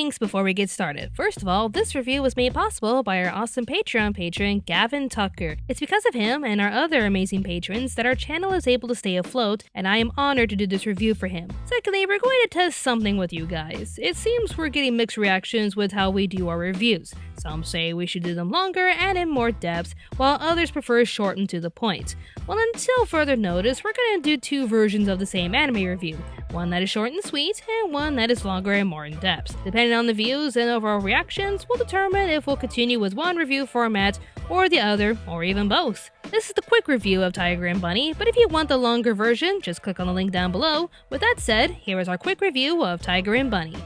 things before we get started. First of all, this review was made possible by our awesome Patreon patron, Gavin Tucker. It's because of him and our other amazing patrons that our channel is able to stay afloat, and I am honored to do this review for him. Secondly, we're going to test something with you guys. It seems we're getting mixed reactions with how we do our reviews. Some say we should do them longer and in more depth, while others prefer short and to the point. Well, until further notice, we're going to do two versions of the same anime review. One that is short and sweet, and one that is longer and more in depth. Depending on the views and overall reactions, we'll determine if we'll continue with one review format or the other, or even both. This is the quick review of Tiger and Bunny, but if you want the longer version, just click on the link down below. With that said, here is our quick review of Tiger and Bunny.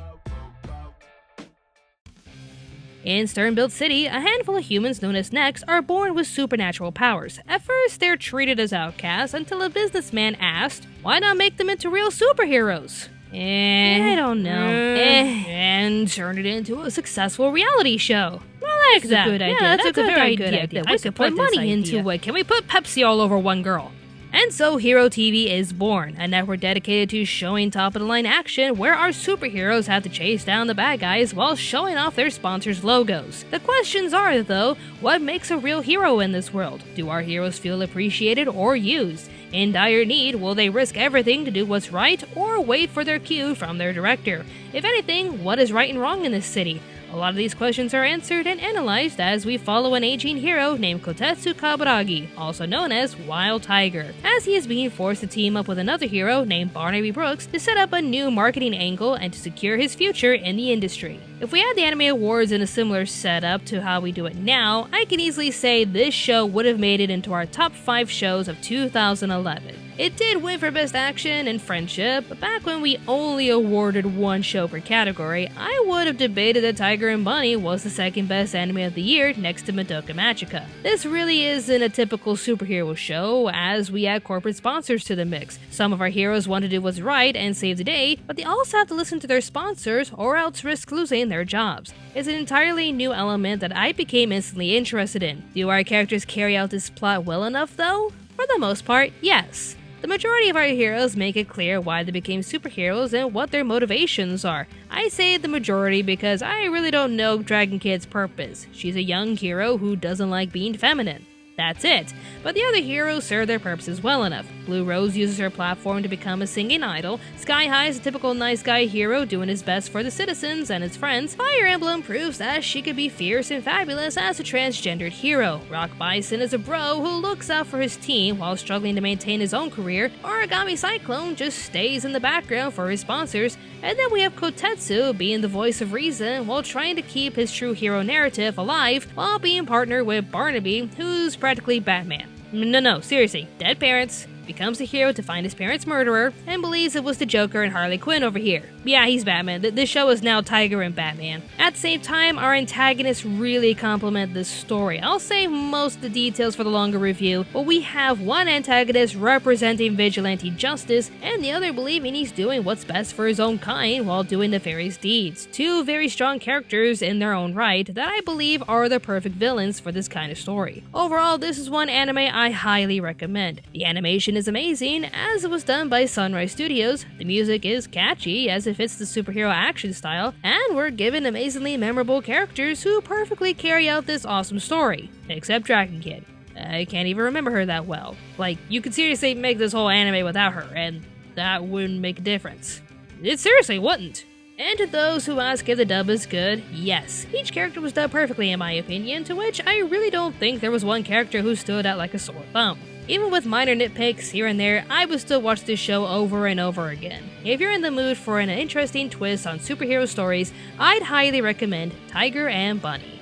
In Sternbuilt City, a handful of humans known as Nex are born with supernatural powers. At first, they're treated as outcasts until a businessman asked, why not make them into real superheroes? I don't know. And turn it into a successful reality show. I like that. Good idea. Yeah, that's a very good idea. We could put money into it. Can we put Pepsi all over one girl? And so Hero TV is born, a network dedicated to showing top-of-the-line action where our superheroes have to chase down the bad guys while showing off their sponsors' logos. The questions are, though, what makes a real hero in this world? Do our heroes feel appreciated or used? In dire need, will they risk everything to do what's right or wait for their cue from their director? If anything, what is right and wrong in this city? A lot of these questions are answered and analyzed as we follow an aging hero named Kotetsu Kaburagi, also known as Wild Tiger, as he is being forced to team up with another hero named Barnaby Brooks to set up a new marketing angle and to secure his future in the industry. If we had the Anime Awards in a similar setup to how we do it now, I can easily say this show would have made it into our top 5 shows of 2011. It did win for Best Action and Friendship, but back when we only awarded one show per category, I would have debated that Tiger and Bunny was the second best anime of the year next to Madoka Magica. This really isn't a typical superhero show, as we add corporate sponsors to the mix. Some of our heroes want to do what's right and save the day, but they also have to listen to their sponsors or else risk losing their jobs. It's an entirely new element that I became instantly interested in. Do our characters carry out this plot well enough though? For the most part, yes. The majority of our heroes make it clear why they became superheroes and what their motivations are. I say the majority because I really don't know Dragon Kid's purpose. She's a young hero who doesn't like being feminine. That's it. But the other heroes serve their purposes well enough. Blue Rose uses her platform to become a singing idol. Sky High is a typical nice guy hero doing his best for the citizens and his friends. Fire Emblem proves that she could be fierce and fabulous as a transgendered hero. Rock Bison is a bro who looks out for his team while struggling to maintain his own career. Origami Cyclone just stays in the background for his sponsors. And then we have Kotetsu being the voice of reason while trying to keep his true hero narrative alive while being partnered with Barnaby, who's practically Batman. No, seriously, dead parents, becomes a hero to find his parents' murderer, and believes it was the Joker and Harley Quinn over here. Yeah, he's Batman. This show is now Tiger and Batman. At the same time, our antagonists really complement this story. I'll save most of the details for the longer review, but we have one antagonist representing vigilante justice, and the other believing he's doing what's best for his own kind while doing nefarious deeds. Two very strong characters in their own right that I believe are the perfect villains for this kind of story. Overall, this is one anime I highly recommend. The animation is amazing, as it was done by Sunrise Studios, the music is catchy as it fits the superhero action style, and we're given amazingly memorable characters who perfectly carry out this awesome story. Except Dragon Kid. I can't even remember her that well. Like, you could seriously make this whole anime without her, and that wouldn't make a difference. It seriously wouldn't. And to those who ask if the dub is good, yes, each character was dubbed perfectly in my opinion, to which I really don't think there was one character who stood out like a sore thumb. Even with minor nitpicks here and there, I would still watch this show over and over again. If you're in the mood for an interesting twist on superhero stories, I'd highly recommend Tiger and Bunny.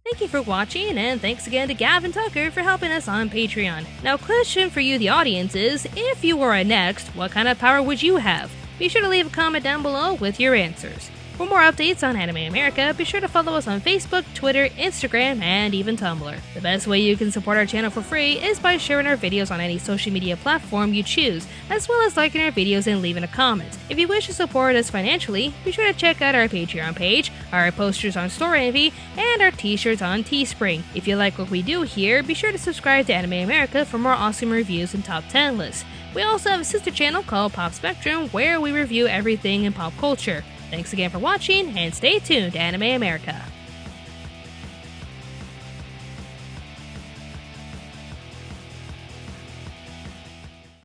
Thank you for watching, and thanks again to Gavin Tucker for helping us on Patreon. Now, question for you, the audience, is if you were a Next, what kind of power would you have? Be sure to leave a comment down below with your answers. For more updates on Anime America, be sure to follow us on Facebook, Twitter, Instagram, and even Tumblr. The best way you can support our channel for free is by sharing our videos on any social media platform you choose, as well as liking our videos and leaving a comment. If you wish to support us financially, be sure to check out our Patreon page, our posters on Store Envy, and our t-shirts on Teespring. If you like what we do here, be sure to subscribe to Anime America for more awesome reviews and top 10 lists. We also have a sister channel called Pop Spectrum where we review everything in pop culture. Thanks again for watching, and stay tuned to Anime America.